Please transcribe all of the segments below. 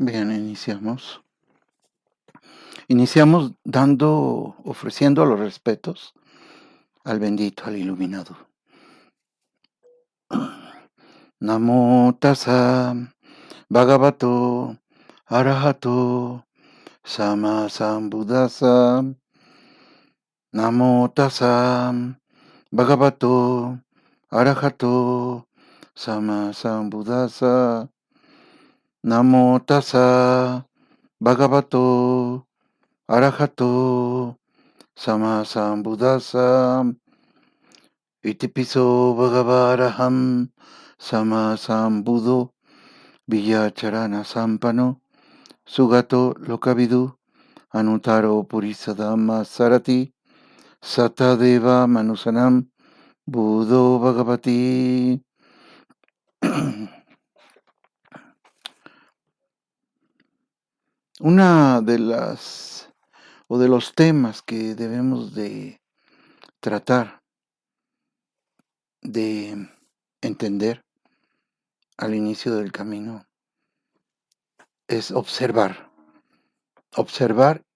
Bien, iniciamos. Iniciamos ofreciendo los respetos al bendito, al iluminado. Namo tassa bhagavato arahato sama sambuddhassa. Namo tassa bhagavato arahato sama sambuddhassa. Namo tassa bhagavato arahato sama sambuddhassa. Itipiso bhagavaraham sama sambuddho villacharana sampano sugato lokavidu anutaro purisadama sarati satadeva manusanam buddho bhagavati. Una de los temas que debemos de tratar de entender al inicio del camino es observar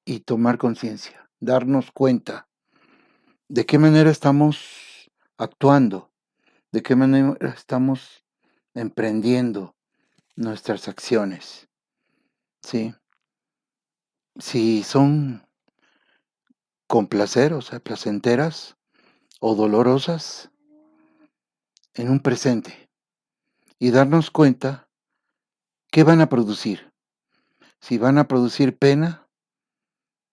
y tomar conciencia, darnos cuenta de qué manera estamos actuando, de qué manera estamos emprendiendo nuestras acciones, ¿sí? Si son con placer, o sea, placenteras o dolorosas en un presente, y darnos cuenta qué van a producir, si van a producir pena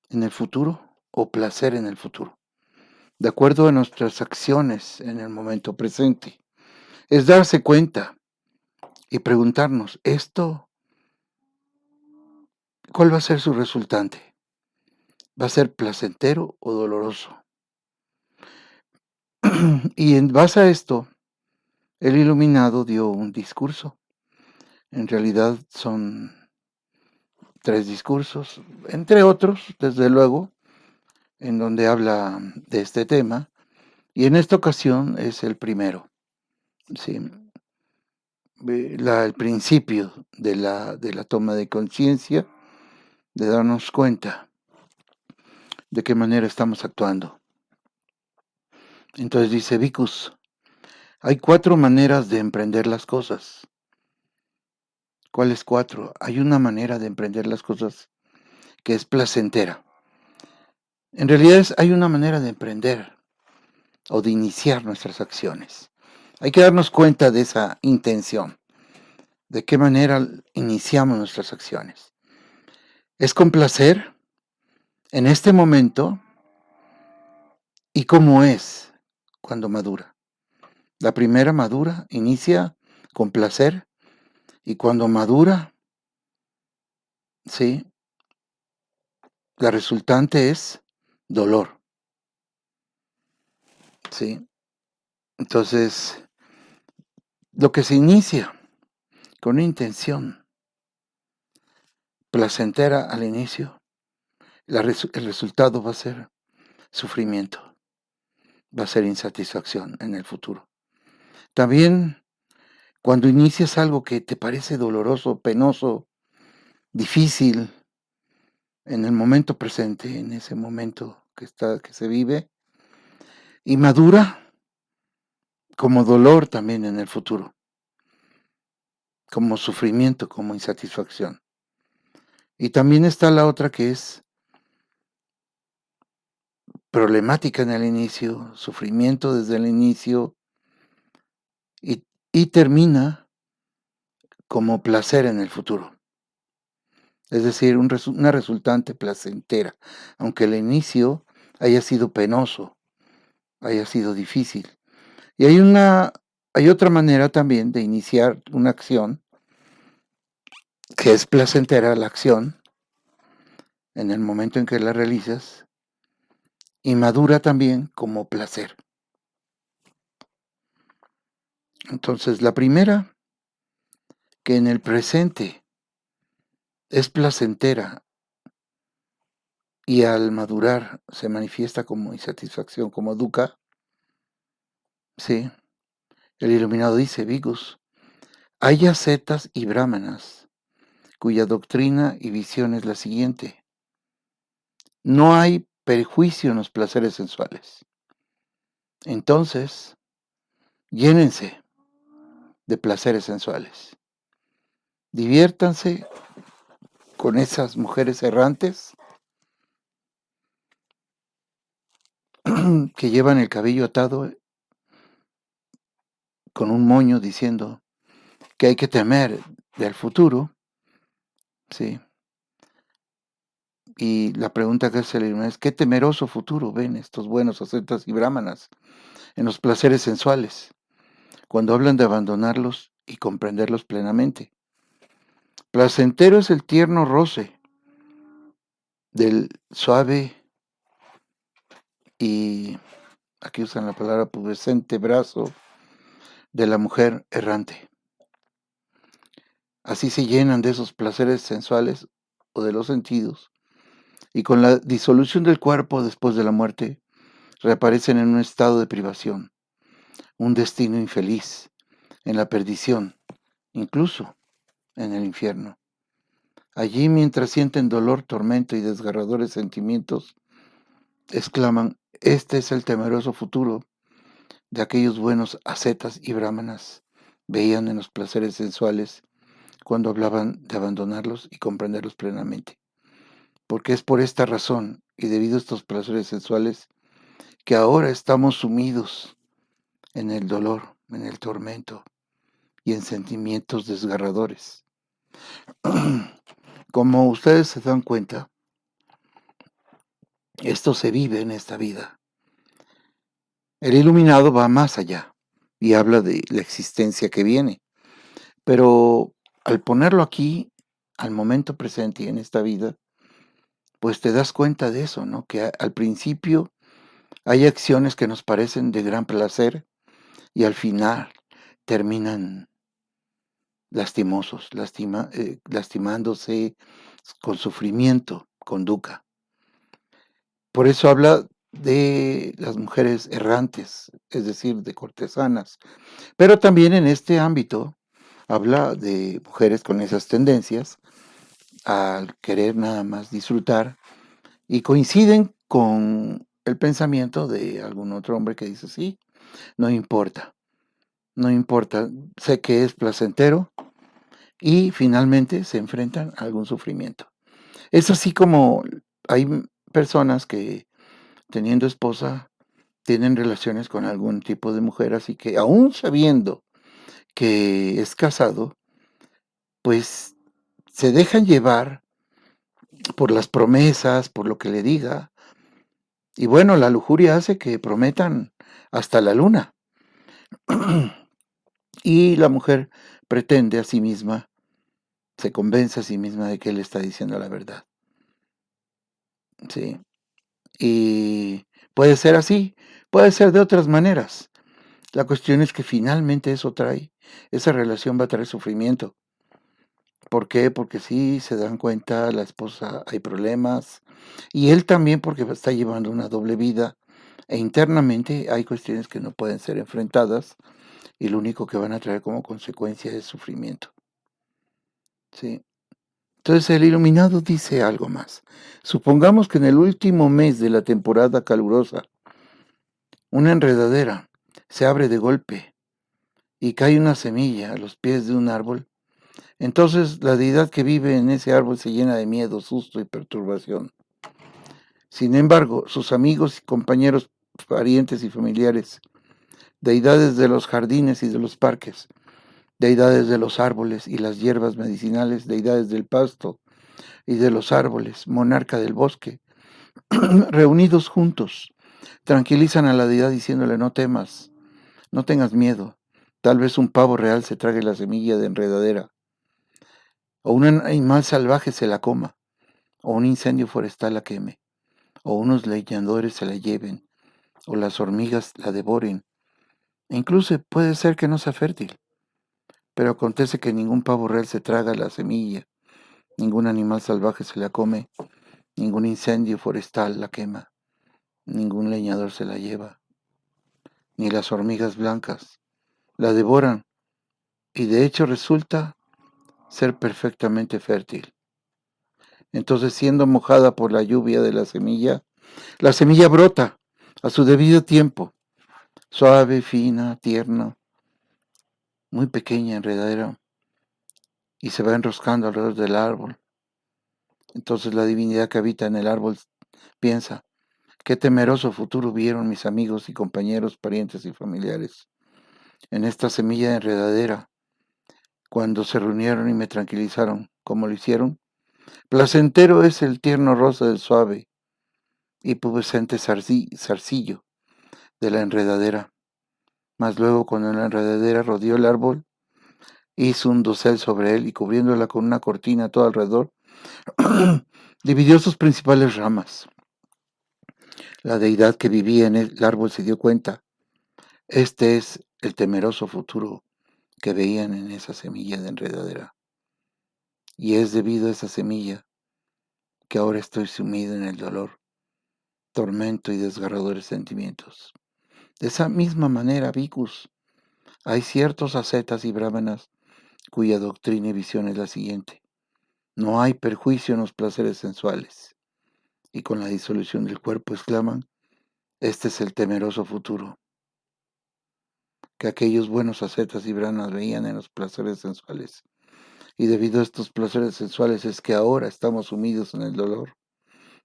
en el futuro o placer en el futuro, de acuerdo a nuestras acciones en el momento presente. Es darse cuenta y preguntarnos, ¿cuál va a ser su resultante? ¿Va a ser placentero o doloroso? Y en base a esto, el iluminado dio un discurso. En realidad son 3 discursos, entre otros, desde luego, en donde habla de este tema, y en esta ocasión es el primero, ¿sí? El principio de la toma de conciencia, de darnos cuenta de qué manera estamos actuando. Entonces dice Bhikkhus, hay 4 maneras de emprender las cosas. ¿Cuáles 4? Hay una manera de emprender las cosas que es placentera. En realidad hay una manera de emprender o de iniciar nuestras acciones. Hay que darnos cuenta de esa intención, de qué manera iniciamos nuestras acciones. ¿Es con placer en este momento? ¿Y cómo es cuando madura? La primera madura, inicia con placer, y cuando madura, sí, la resultante es dolor, sí. Entonces, lo que se inicia con una intención placentera al inicio, el resultado va a ser sufrimiento, va a ser insatisfacción en el futuro. También, cuando inicias algo que te parece doloroso, penoso, difícil, en el momento presente, en ese momento que se vive, y madura como dolor también en el futuro, como sufrimiento, como insatisfacción. Y también está la otra que es problemática en el inicio, sufrimiento desde el inicio, y termina como placer en el futuro. Es decir, una resultante placentera, aunque el inicio haya sido penoso, haya sido difícil. Y hay otra manera también de iniciar una acción, que es placentera la acción, en el momento en que la realizas, y madura también como placer. Entonces, la primera, que en el presente es placentera y al madurar se manifiesta como insatisfacción, como dukkha, sí. El iluminado dice, Bhikkhus, hay ascetas y brahmanas cuya doctrina y visión es la siguiente: no hay perjuicio en los placeres sensuales. Entonces, llénense de placeres sensuales. Diviértanse con esas mujeres errantes que llevan el cabello atado con un moño diciendo que hay que temer del futuro, ¿sí? Y la pregunta que hace el Illuminati es: ¿qué temeroso futuro ven estos buenos ascetas y brahmanas en los placeres sensuales, cuando hablan de abandonarlos y comprenderlos plenamente? Placentero es el tierno roce del suave y, aquí usan la palabra pubescente, brazo de la mujer errante. Así se llenan de esos placeres sensuales o de los sentidos, y con la disolución del cuerpo después de la muerte, reaparecen en un estado de privación, un destino infeliz, en la perdición, incluso en el infierno. Allí, mientras sienten dolor, tormento y desgarradores sentimientos, exclaman: este es el temeroso futuro de aquellos buenos ascetas y brahmanas veían en los placeres sensuales cuando hablaban de abandonarlos y comprenderlos plenamente. Porque es por esta razón y debido a estos placeres sensuales que ahora estamos sumidos en el dolor, en el tormento y en sentimientos desgarradores. Como ustedes se dan cuenta, esto se vive en esta vida. El iluminado va más allá y habla de la existencia que viene. Pero al ponerlo aquí, al momento presente y en esta vida, pues te das cuenta de eso, ¿no? Que al principio hay acciones que nos parecen de gran placer y al final terminan lastimosos, lastimándose con sufrimiento, con dukkha. Por eso habla de las mujeres errantes, es decir, de cortesanas. Pero también en este ámbito habla de mujeres con esas tendencias al querer nada más disfrutar, y coinciden con el pensamiento de algún otro hombre que dice: sí, no importa, no importa, sé que es placentero, y finalmente se enfrentan a algún sufrimiento. Es así como hay personas que, teniendo esposa, tienen relaciones con algún tipo de mujer, así que aún sabiendo que es casado, pues se dejan llevar por las promesas, por lo que le diga. Y bueno, la lujuria hace que prometan hasta la luna. Y la mujer pretende a sí misma, se convence a sí misma de que él está diciendo la verdad. Sí. Y puede ser así, puede ser de otras maneras. La cuestión es que finalmente esa relación va a traer sufrimiento. ¿Por qué? Porque sí se dan cuenta, la esposa, hay problemas, y él también, porque está llevando una doble vida, e internamente hay cuestiones que no pueden ser enfrentadas, y lo único que van a traer como consecuencia es sufrimiento. ¿Sí? Entonces el iluminado dice algo más. Supongamos que en el último mes de la temporada calurosa, una enredadera se abre de golpe y cae una semilla a los pies de un árbol. Entonces la deidad que vive en ese árbol se llena de miedo, susto y perturbación. Sin embargo, sus amigos y compañeros, parientes y familiares, deidades de los jardines y de los parques, deidades de los árboles y las hierbas medicinales, deidades del pasto y de los árboles, monarca del bosque, reunidos juntos, tranquilizan a la deidad diciéndole: no temas, no tengas miedo, tal vez un pavo real se trague la semilla de enredadera, o un animal salvaje se la coma, o un incendio forestal la queme, o unos leñadores se la lleven, o las hormigas la devoren, e incluso puede ser que no sea fértil, pero acontece que ningún pavo real se traga la semilla, ningún animal salvaje se la come, ningún incendio forestal la quema, ningún leñador se la lleva, ni las hormigas blancas la devoran, y de hecho resulta ser perfectamente fértil. Entonces, siendo mojada por la lluvia de la semilla brota a su debido tiempo, suave, fina, tierna, muy pequeña, enredadera, y se va enroscando alrededor del árbol. Entonces la divinidad que habita en el árbol piensa, qué temeroso futuro vieron mis amigos y compañeros, parientes y familiares en esta semilla enredadera, cuando se reunieron y me tranquilizaron. ¿Cómo lo hicieron? Placentero es el tierno rosa del suave y pubescente zarcillo de la enredadera. Mas luego, cuando la enredadera rodeó el árbol, hizo un dosel sobre él y cubriéndola con una cortina todo alrededor, dividió sus principales ramas. La deidad que vivía en el árbol se dio cuenta. Este es el temeroso futuro que veían en esa semilla de enredadera. Y es debido a esa semilla que ahora estoy sumido en el dolor, tormento y desgarradores sentimientos. De esa misma manera, Vicus, hay ciertos ascetas y brahmanas cuya doctrina y visión es la siguiente. No hay perjuicio en los placeres sensuales. Y con la disolución del cuerpo exclaman, este es el temeroso futuro que aquellos buenos ascetas y brahmanas veían en los placeres sensuales. Y debido a estos placeres sensuales es que ahora estamos sumidos en el dolor,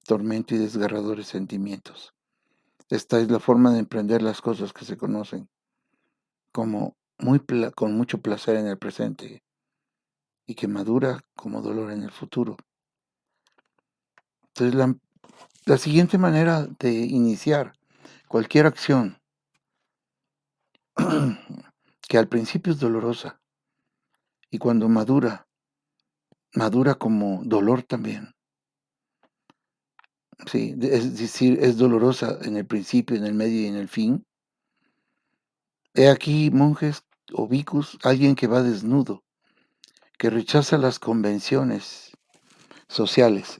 tormento y desgarradores sentimientos. Esta es la forma de emprender las cosas que se conocen como con mucho placer en el presente y que madura como dolor en el futuro. Entonces, la siguiente manera de iniciar cualquier acción que al principio es dolorosa y cuando madura como dolor también. Sí, es decir, es dolorosa en el principio, en el medio y en el fin. He aquí, monjes o vicus, alguien que va desnudo, que rechaza las convenciones sociales,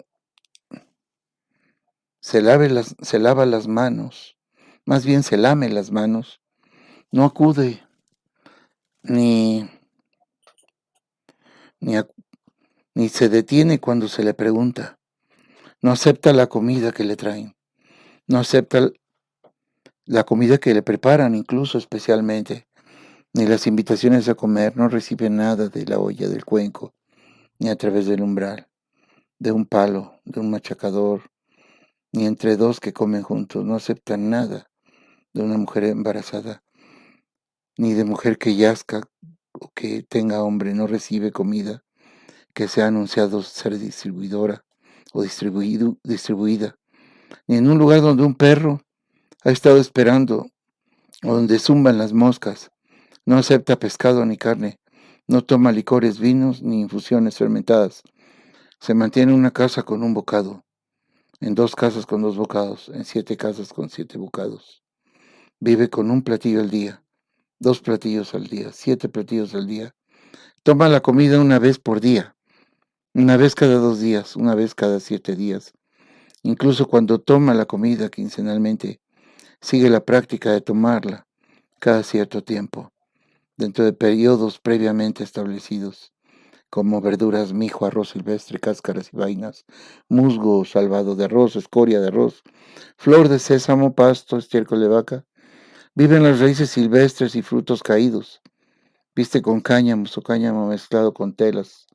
se lava las manos, más bien se lame las manos, no acude ni, ni, ni se detiene cuando se le pregunta, no acepta la comida que le traen, no acepta la comida que le preparan, incluso especialmente, ni las invitaciones a comer, no recibe nada de la olla del cuenco, ni a través del umbral, de un palo, de un machacador, ni entre dos que comen juntos, no aceptan nada de una mujer embarazada, ni de mujer que yazca o que tenga hombre, no recibe comida que sea anunciado ser distribuidora o distribuida, ni en un lugar donde un perro ha estado esperando o donde zumban las moscas, no acepta pescado ni carne, no toma licores, vinos ni infusiones fermentadas, se mantiene en una casa con un bocado, en 2 casas con 2 bocados, en 7 casas con 7 bocados. Vive con un platillo al día, 2 platillos al día, 7 platillos al día. Toma la comida una vez por día, una vez cada 2 días, una vez cada 7 días. Incluso cuando toma la comida quincenalmente, sigue la práctica de tomarla cada cierto tiempo, dentro de periodos previamente establecidos, como verduras, mijo, arroz silvestre, cáscaras y vainas, musgo salvado de arroz, escoria de arroz, flor de sésamo, pasto, estiércol de vaca. Viven las raíces silvestres y frutos caídos. Viste con cáñamos o cáñamo mezclado con telas,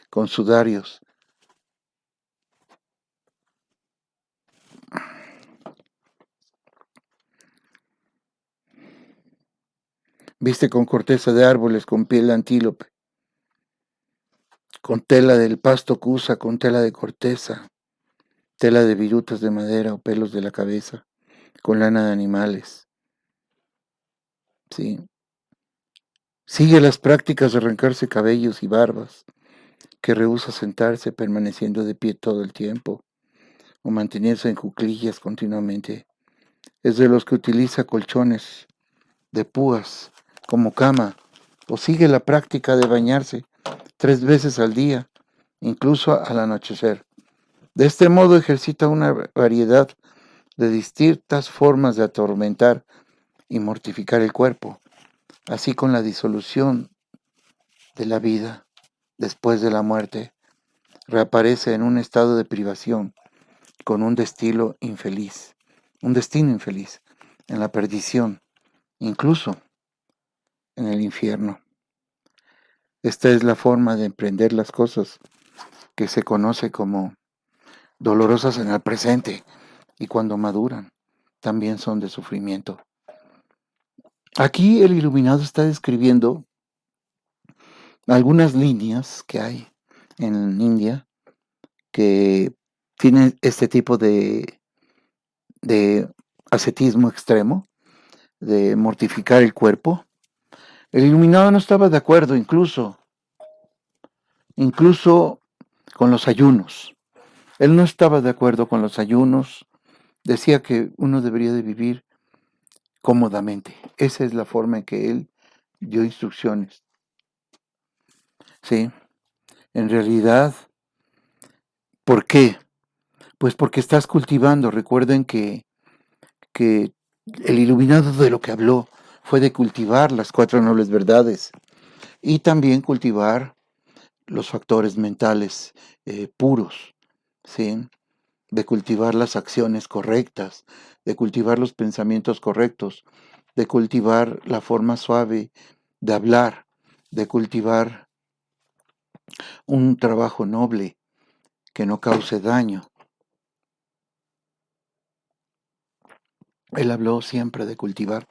con sudarios. Viste con corteza de árboles, con piel de antílope, con tela del pasto cusa, con tela de corteza, tela de virutas de madera o pelos de la cabeza, con lana de animales. Sí. Sigue las prácticas de arrancarse cabellos y barbas, que rehúsa sentarse permaneciendo de pie todo el tiempo, o mantenerse en cuclillas continuamente. Es de los que utiliza colchones de púas como cama, o sigue la práctica de bañarse 3 veces al día, incluso al anochecer. De este modo ejercita una variedad de distintas formas de atormentar y mortificar el cuerpo, así con la disolución de la vida después de la muerte, reaparece en un estado de privación, con un destino infeliz, en la perdición, incluso en el infierno. Esta es la forma de emprender las cosas que se conoce como dolorosas en el presente y cuando maduran también son de sufrimiento. Aquí el iluminado está describiendo algunas líneas que hay en India que tienen este tipo de ascetismo extremo, de mortificar el cuerpo. El iluminado no estaba de acuerdo incluso con los ayunos. Él no estaba de acuerdo con los ayunos, decía que uno debería de vivir cómodamente. Esa es la forma en que él dio instrucciones. Sí, en realidad, ¿por qué? Pues porque estás cultivando. Recuerden que el iluminado de lo que habló fue de cultivar las 4 nobles verdades y también cultivar los factores mentales puros, ¿sí? De cultivar las acciones correctas, de cultivar los pensamientos correctos, de cultivar la forma suave de hablar, de cultivar un trabajo noble que no cause daño. Él habló siempre de cultivar.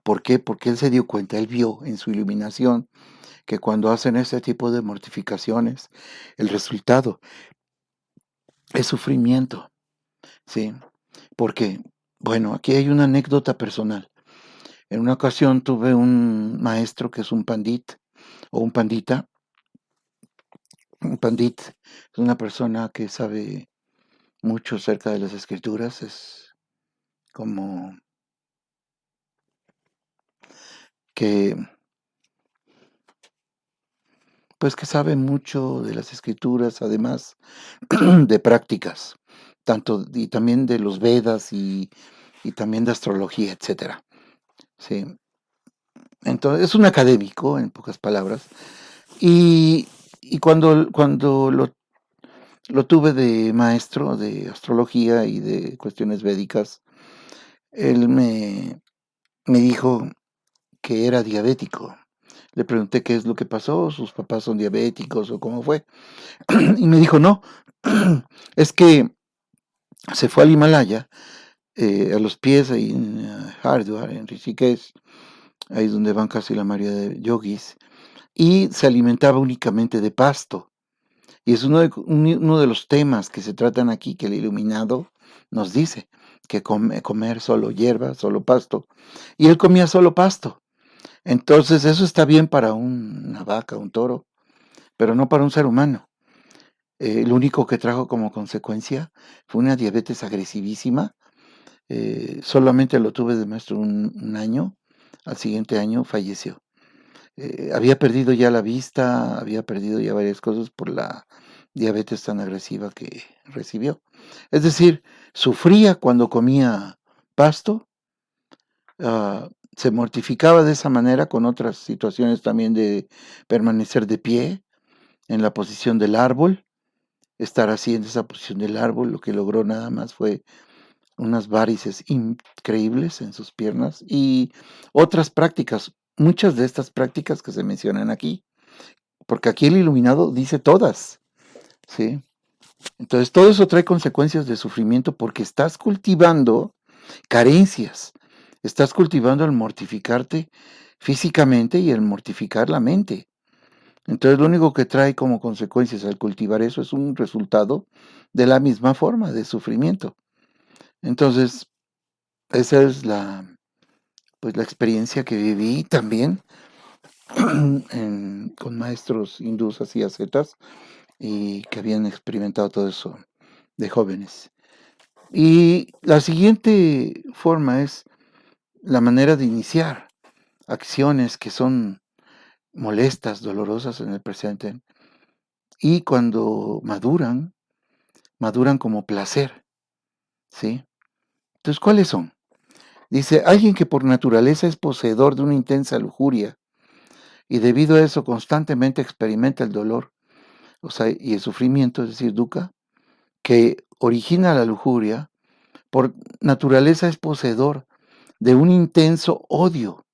¿Por qué? Porque él se dio cuenta, él vio en su iluminación que cuando hacen ese tipo de mortificaciones, el resultado es sufrimiento, ¿sí? Porque, bueno, aquí hay una anécdota personal. En una ocasión tuve un maestro que es un pandit o un pandita. Un pandit es una persona que sabe mucho acerca de las escrituras, es como que, pues que sabe mucho de las escrituras, además de prácticas, tanto y también de los Vedas y también de astrología, etcétera. Sí. Entonces, es un académico, en pocas palabras. Y cuando lo tuve de maestro de astrología y de cuestiones védicas, él me dijo que era diabético. Le pregunté qué es lo que pasó, sus papás son diabéticos o cómo fue. Y me dijo, no, es que se fue al Himalaya, a los pies ahí en Hardwar, en Rishikesh, ahí es donde van casi la mayoría de yogis, y se alimentaba únicamente de pasto. Y es uno de los temas que se tratan aquí, que el iluminado nos dice, que comer solo hierba, solo pasto. Y él comía solo pasto. Entonces eso está bien para una vaca, un toro, pero no para un ser humano. Lo único que trajo como consecuencia fue una diabetes agresivísima. Solamente lo tuve de maestro un año, al siguiente año falleció. Había perdido ya la vista, había perdido ya varias cosas por la diabetes tan agresiva que recibió. Es decir, sufría cuando comía pasto, se mortificaba de esa manera con otras situaciones también de permanecer de pie en la posición del árbol, estar así en esa posición del árbol, lo que logró nada más fue unas varices increíbles en sus piernas y otras prácticas, muchas de estas prácticas que se mencionan aquí, porque aquí el iluminado dice todas, ¿sí? Entonces todo eso trae consecuencias de sufrimiento porque estás cultivando carencias, estás cultivando el mortificarte físicamente y el mortificar la mente. Entonces lo único que trae como consecuencias al cultivar eso es un resultado de la misma forma de sufrimiento. Entonces, esa es pues la experiencia que viví también con maestros hindús así ascetas y que habían experimentado todo eso de jóvenes. Y la siguiente forma es la manera de iniciar acciones que son molestas, dolorosas en el presente y cuando maduran como placer, ¿sí? Entonces, ¿cuáles son? Dice, alguien que por naturaleza es poseedor de una intensa lujuria y debido a eso constantemente experimenta el dolor, o sea, y el sufrimiento, es decir, dukkha, que origina la lujuria, por naturaleza es poseedor de un intenso odio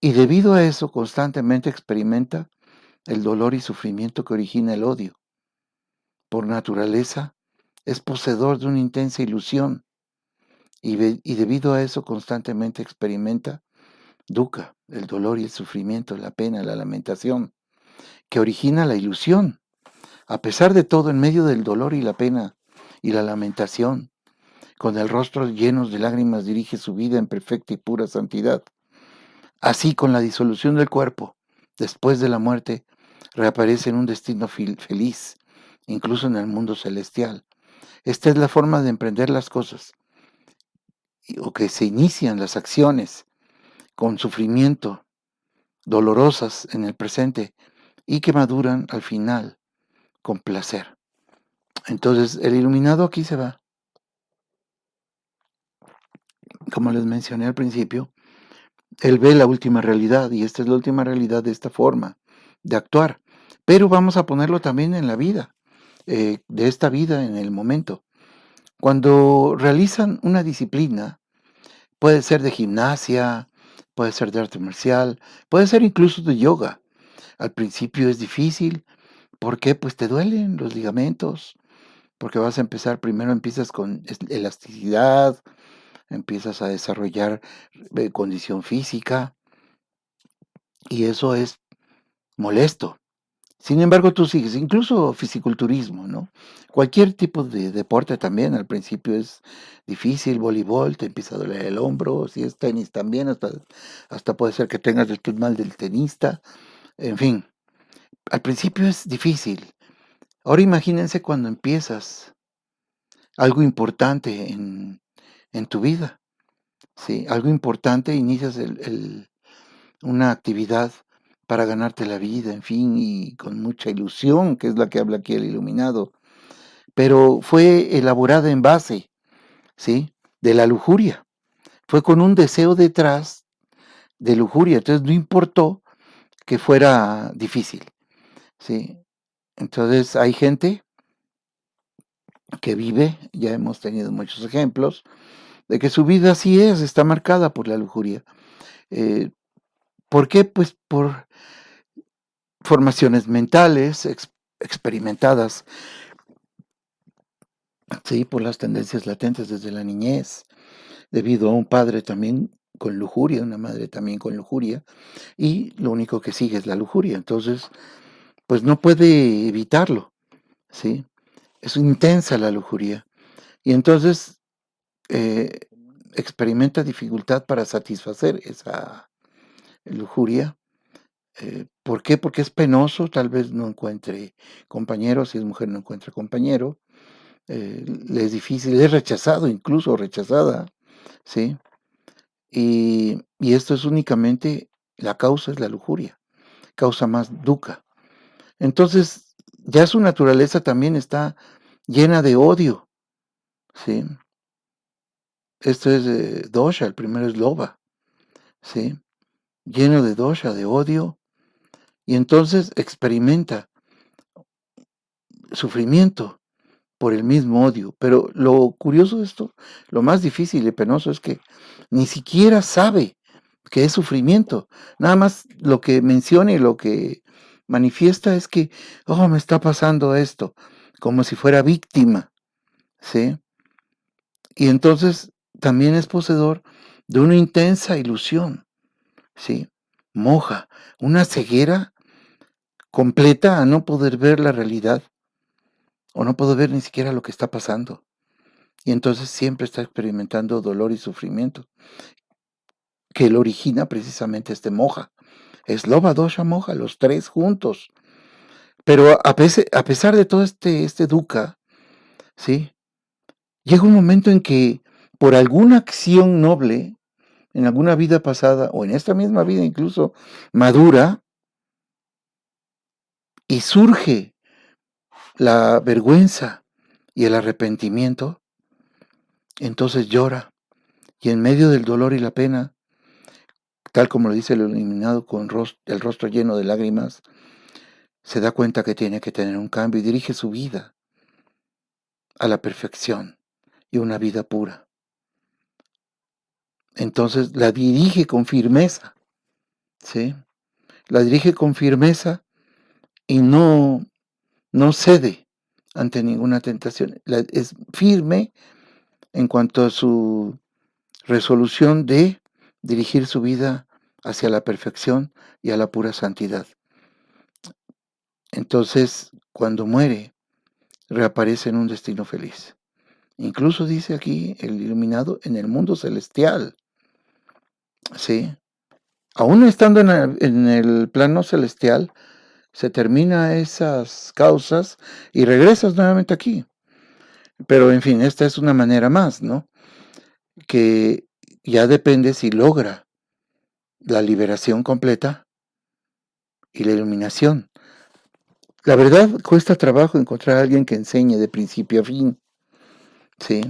y debido a eso constantemente experimenta el dolor y sufrimiento que origina el odio. Por naturaleza es poseedor de una intensa ilusión y debido a eso constantemente experimenta dukkha, el dolor y el sufrimiento, la pena, la lamentación, que origina la ilusión. A pesar de todo, en medio del dolor y la pena y la lamentación, con el rostro lleno de lágrimas dirige su vida en perfecta y pura santidad. Así, con la disolución del cuerpo, después de la muerte, reaparece en un destino feliz, incluso en el mundo celestial. Esta es la forma de emprender las cosas, o que se inician las acciones con sufrimiento, dolorosas en el presente, y que maduran al final con placer. Entonces, el iluminado aquí se va. Como les mencioné al principio, él ve la última realidad y esta es la última realidad de esta forma de actuar. Pero vamos a ponerlo también en la vida, de esta vida en el momento. Cuando realizan una disciplina, puede ser de gimnasia, puede ser de arte marcial, puede ser incluso de yoga. Al principio es difícil. ¿Por qué? Pues te duelen los ligamentos, porque vas a empezar, primero empiezas con elasticidad, empiezas a desarrollar condición física y eso es molesto. Sin embargo, tú sigues, incluso fisiculturismo, ¿no? Cualquier tipo de deporte también, al principio es difícil, voleibol, te empieza a doler el hombro, si es tenis también, hasta puede ser que tengas el mal del tenista, en fin, al principio es difícil. Ahora imagínense cuando empiezas algo importante en tu vida, ¿sí? Algo importante, inicias una actividad para ganarte la vida, en fin, y con mucha ilusión, que es la que habla aquí el iluminado, pero fue elaborada en base, ¿sí? De la lujuria. Fue con un deseo detrás de lujuria, entonces no importó que fuera difícil, ¿sí? Entonces hay gente que vive, ya hemos tenido muchos ejemplos, de que su vida así es, está marcada por la lujuria. ¿Por qué? Pues por formaciones mentales experimentadas, sí, por las tendencias latentes desde la niñez, debido a un padre también con lujuria, una madre también con lujuria, y lo único que sigue es la lujuria. Entonces, pues no puede evitarlo, ¿sí? Es intensa la lujuria. Y entonces eh, experimenta dificultad para satisfacer esa lujuria. ¿Por qué? Porque es penoso, tal vez no encuentre compañero, si es mujer no encuentra compañero, le es difícil, es rechazado, incluso rechazada, ¿sí? Y esto es únicamente, la causa es la lujuria, causa más dukkha. Entonces, ya su naturaleza también está llena de odio, ¿sí? Esto es dosha, el primero es loba, ¿sí? Lleno de dosha, de odio, y entonces experimenta sufrimiento por el mismo odio. Pero lo curioso de esto, lo más difícil y penoso es que ni siquiera sabe que es sufrimiento. Nada más lo que menciona y lo que manifiesta es que, oh, me está pasando esto, como si fuera víctima, ¿sí? Y entonces también es poseedor de una intensa ilusión, ¿sí? Moja, una ceguera completa a no poder ver la realidad o no poder ver ni siquiera lo que está pasando. Y entonces siempre está experimentando dolor y sufrimiento, que lo origina precisamente este moja. Es loba, dosha, moja, los tres juntos. Pero a pesar de todo este dukkha, ¿sí? Llega un momento en que por alguna acción noble, en alguna vida pasada, o en esta misma vida incluso, madura y surge la vergüenza y el arrepentimiento, entonces llora. Y en medio del dolor y la pena, tal como lo dice el iluminado con el rostro lleno de lágrimas, se da cuenta que tiene que tener un cambio y dirige su vida a la perfección y una vida pura. Entonces la dirige con firmeza, ¿sí? La dirige con firmeza y no cede ante ninguna tentación. Es firme en cuanto a su resolución de dirigir su vida hacia la perfección y a la pura santidad. Entonces, cuando muere, reaparece en un destino feliz. Incluso dice aquí el iluminado en el mundo celestial, ¿sí? Aún estando en el plano celestial, se termina esas causas y regresas nuevamente aquí. Pero en fin, esta es una manera más, ¿no? Que ya depende si logra la liberación completa y la iluminación. La verdad, cuesta trabajo encontrar a alguien que enseñe de principio a fin, ¿sí?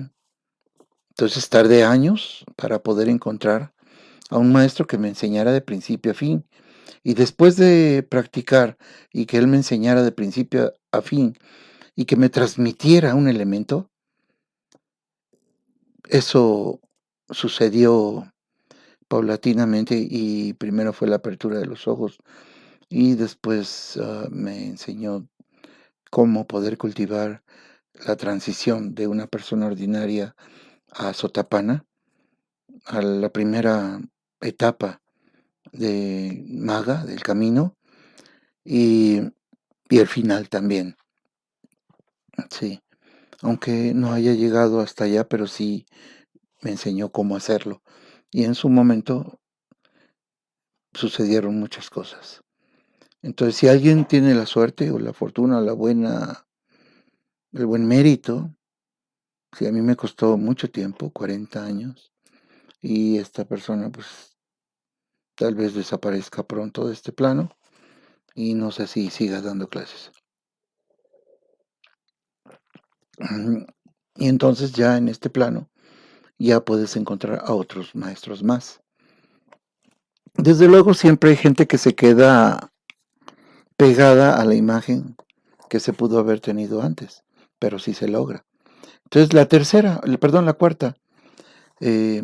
Entonces tardé años para poder encontrar a un maestro que me enseñara de principio a fin. Y después de practicar y que él me enseñara de principio a fin y que me transmitiera un elemento, eso sucedió paulatinamente y primero fue la apertura de los ojos y después me enseñó cómo poder cultivar la transición de una persona ordinaria a Sotapana, a la primera etapa de Maga, del camino, y, y el final también, sí. Aunque no haya llegado hasta allá, pero sí me enseñó cómo hacerlo. Y en su momento sucedieron muchas cosas. Entonces, si alguien tiene la suerte o la fortuna, el buen mérito, si a mí me costó mucho tiempo, 40 años, y esta persona pues tal vez desaparezca pronto de este plano y no sé si siga dando clases. Y entonces ya en este plano ya puedes encontrar a otros maestros más. Desde luego siempre hay gente que se queda pegada a la imagen que se pudo haber tenido antes, pero sí se logra. Entonces la cuarta, eh,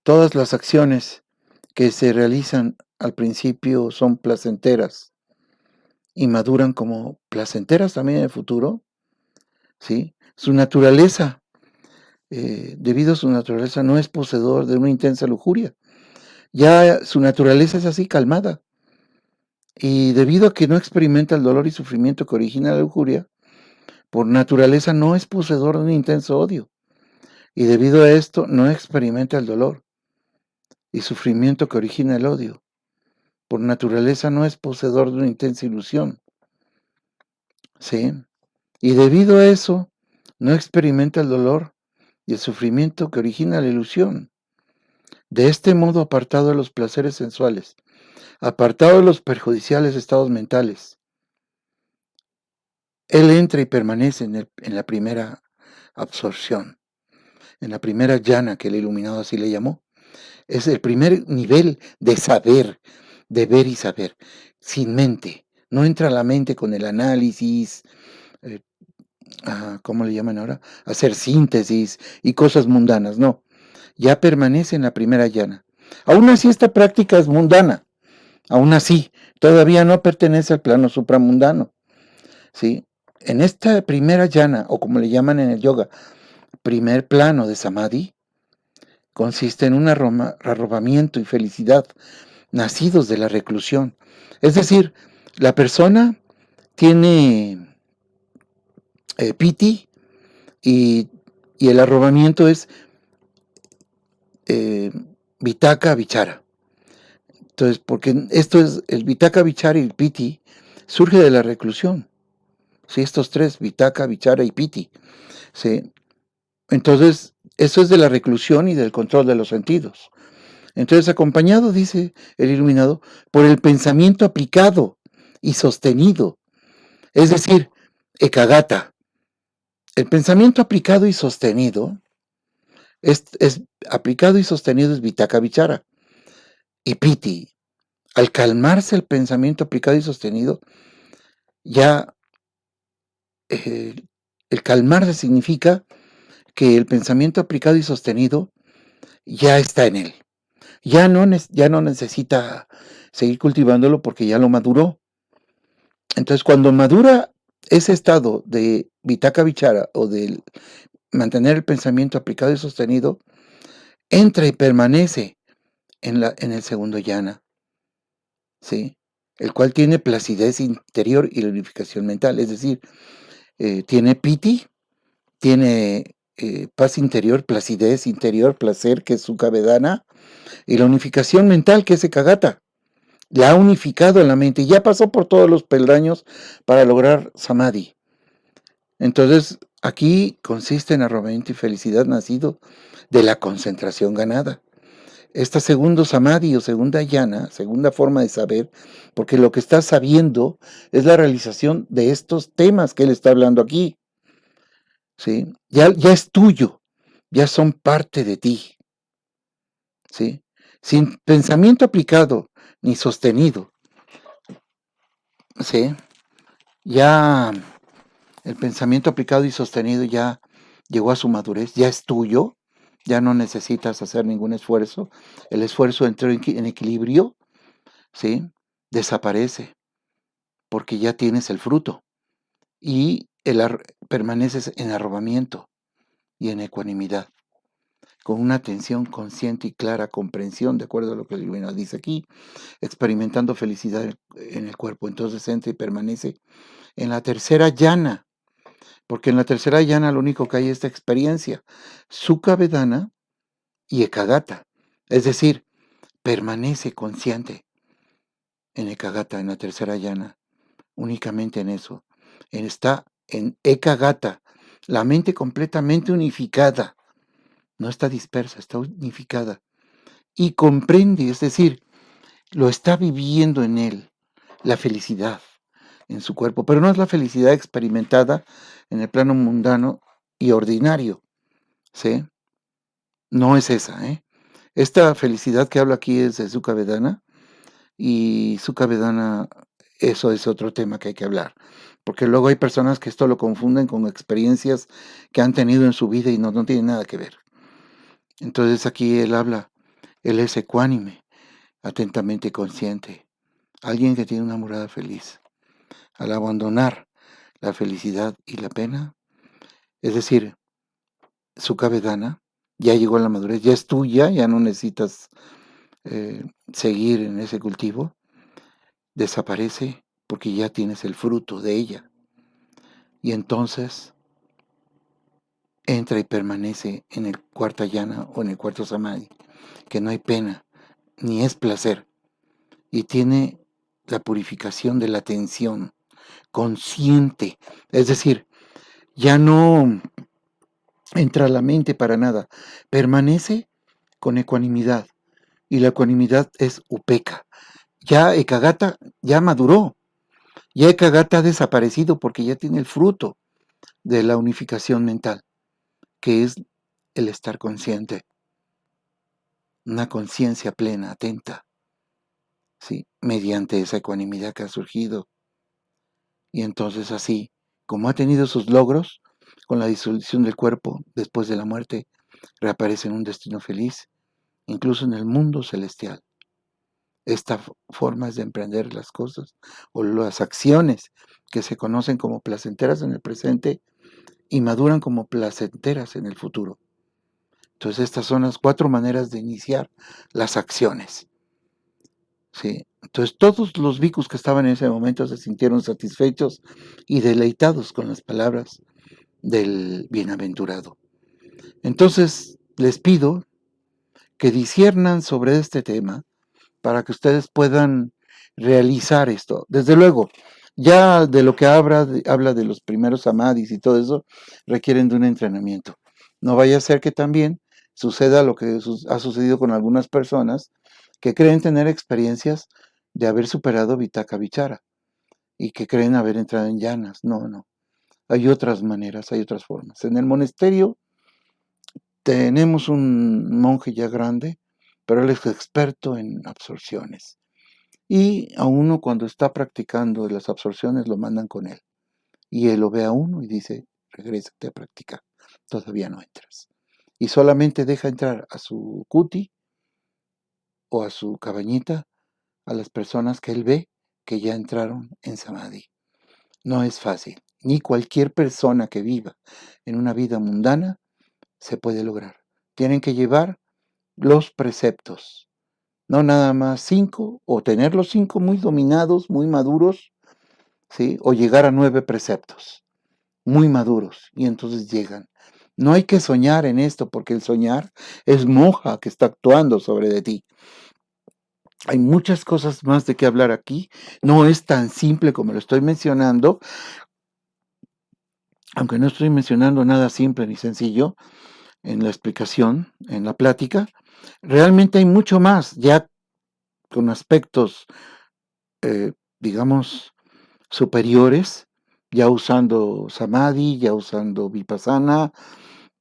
todas las acciones que se realizan al principio son placenteras y maduran como placenteras también en el futuro, ¿sí? Su naturaleza, debido a su naturaleza, no es poseedor de una intensa lujuria. Ya su naturaleza es así, calmada. Y debido a que no experimenta el dolor y sufrimiento que origina la lujuria, por naturaleza no es poseedor de un intenso odio. Y debido a esto no experimenta el dolor y sufrimiento que origina el odio. Por naturaleza no es poseedor de una intensa ilusión. ¿Sí? Y debido a eso no experimenta el dolor y el sufrimiento que origina la ilusión. De este modo, apartado de los placeres sensuales, apartado de los perjudiciales estados mentales, él entra y permanece en la primera absorción, en la primera llana que el iluminado así le llamó. Es el primer nivel de saber, de ver y saber, sin mente. No entra a la mente con el análisis, ¿cómo le llaman ahora? Hacer síntesis y cosas mundanas, no. Ya permanece en la primera llana. Aún así esta práctica es mundana, aún así todavía no pertenece al plano supramundano, ¿sí? En esta primera llana, o como le llaman en el yoga, primer plano de samadhi, consiste en un arrobamiento y felicidad nacidos de la reclusión. Es decir, la persona tiene piti y el arrobamiento es vitaka vichara. Entonces, porque esto es el vitaka vichara y el piti surge de la reclusión. ¿Sí? Estos tres, vitaka, vichara y piti. ¿Sí? Entonces, eso es de la reclusión y del control de los sentidos. Entonces, acompañado, dice el iluminado, por el pensamiento aplicado y sostenido. Es decir, ekagata. El pensamiento aplicado y sostenido es aplicado y sostenido es vitaka vichara. Y piti. Al calmarse el pensamiento aplicado y sostenido, ya el calmarse significa que el pensamiento aplicado y sostenido ya está en él. Ya no necesita seguir cultivándolo porque ya lo maduró. Entonces, cuando madura ese estado de Vitaka Vichara o de mantener el pensamiento aplicado y sostenido, entra y permanece en el segundo yana, ¿sí? El cual tiene placidez interior y la unificación mental, es decir, tiene piti, tiene paz interior, placidez interior, placer, que es Sukha Vedana, y la unificación mental, que es Ekagata. La ha unificado en la mente y ya pasó por todos los peldaños para lograr Samadhi. Entonces, aquí consiste en arrobamiento y felicidad nacido de la concentración ganada. Esta segundo samadhi o segunda yana, segunda forma de saber, porque lo que estás sabiendo es la realización de estos temas que él está hablando aquí. ¿Sí? Ya es tuyo, ya son parte de ti. ¿Sí? Sin pensamiento aplicado ni sostenido. ¿Sí? Ya el pensamiento aplicado y sostenido ya llegó a su madurez, ya es tuyo, ya no necesitas hacer ningún esfuerzo. El esfuerzo entró en equilibrio, ¿sí? Desaparece porque ya tienes el fruto y permaneces en arrobamiento y en ecuanimidad, con una atención consciente y clara comprensión, de acuerdo a lo que el libro dice aquí, experimentando felicidad en el cuerpo. Entonces entra y permanece en la tercera yana, porque en la tercera yana lo único que hay es esta experiencia, Sukha Vedana y Ekagata, es decir, permanece consciente en Ekagata, en la tercera yana, únicamente en eso. Está en Ekagata, la mente completamente unificada, no está dispersa, está unificada y comprende, es decir, lo está viviendo en él, la felicidad en su cuerpo, pero no es la felicidad experimentada en el plano mundano y ordinario, ¿sí? No es esa, ¿eh? Esta felicidad que hablo aquí es de Sukha Vedana, y Sukha Vedana, eso es otro tema que hay que hablar, porque luego hay personas que esto lo confunden con experiencias que han tenido en su vida y no tiene nada que ver. Entonces aquí él es ecuánime, atentamente consciente, alguien que tiene una morada feliz. Al abandonar la felicidad y la pena, es decir, Sukha Vedana ya llegó a la madurez, ya es tuya, ya no necesitas seguir en ese cultivo, desaparece porque ya tienes el fruto de ella. Y entonces entra y permanece en el cuarto yana o en el cuarto samadhi, que no hay pena, ni es placer, y tiene la purificación de la atención consciente, es decir, ya no entra a la mente para nada, permanece con ecuanimidad, y la ecuanimidad es upeka. Ya Ekagata ya maduró, ya Ekagata ha desaparecido porque ya tiene el fruto de la unificación mental, que es el estar consciente, una conciencia plena, atenta, ¿sí? Mediante esa ecuanimidad que ha surgido. Y entonces así, como ha tenido sus logros, con la disolución del cuerpo después de la muerte, reaparece en un destino feliz, incluso en el mundo celestial. Esta forma es de emprender las cosas o las acciones que se conocen como placenteras en el presente y maduran como placenteras en el futuro. Entonces estas son las 4 maneras de iniciar las acciones. ¿Sí? Entonces todos los bhikkhus que estaban en ese momento se sintieron satisfechos y deleitados con las palabras del bienaventurado. Entonces les pido que disciernan sobre este tema para que ustedes puedan realizar esto. Desde luego, ya de lo que habla de los primeros samadhis y todo eso, requieren de un entrenamiento. No vaya a ser que también suceda lo que ha sucedido con algunas personas que creen tener experiencias de haber superado Vitaka Vichara y que creen haber entrado en llanas. No, no. Hay otras maneras, hay otras formas. En el monasterio tenemos un monje ya grande, pero él es experto en absorciones. y a uno cuando está practicando las absorciones lo mandan con él. Y él lo ve a uno y dice, regrésate a practicar, todavía no entras. Y solamente deja entrar a su kuti o a su cabañita a las personas que él ve que ya entraron en samadhi. No es fácil, ni cualquier persona que viva en una vida mundana se puede lograr. Tienen que llevar los preceptos, no nada más 5, o tener los 5 muy dominados, muy maduros, ¿sí? O llegar a 9 preceptos, muy maduros, y entonces llegan. No hay que soñar en esto, porque el soñar es moja que está actuando sobre de ti. Hay muchas cosas más de qué hablar aquí. No es tan simple como lo estoy mencionando, aunque no estoy mencionando nada simple ni sencillo en la explicación, en la plática. Realmente hay mucho más, ya con aspectos, digamos, superiores, ya usando samadhi, ya usando vipassana,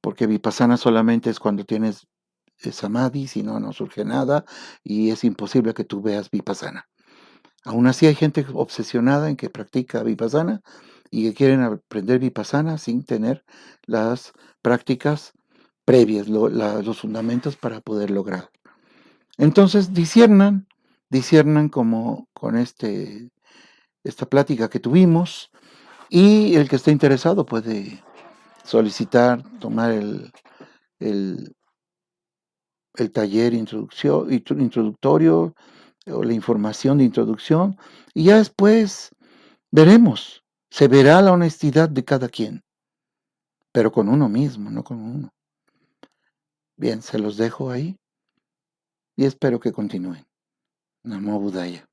porque vipassana solamente es cuando tienes samadhi, si no, no surge nada y es imposible que tú veas vipassana. Aún así hay gente obsesionada en que practica vipassana y que quieren aprender vipassana sin tener las prácticas previas, los fundamentos para poder lograr. Entonces disciernan como con esta plática que tuvimos, y el que esté interesado puede solicitar, tomar el, el taller introductorio o la información de introducción, y ya después veremos, se verá la honestidad de cada quien, pero con uno mismo, no con uno. Bien, se los dejo ahí y espero que continúen. Namo Buddhaya.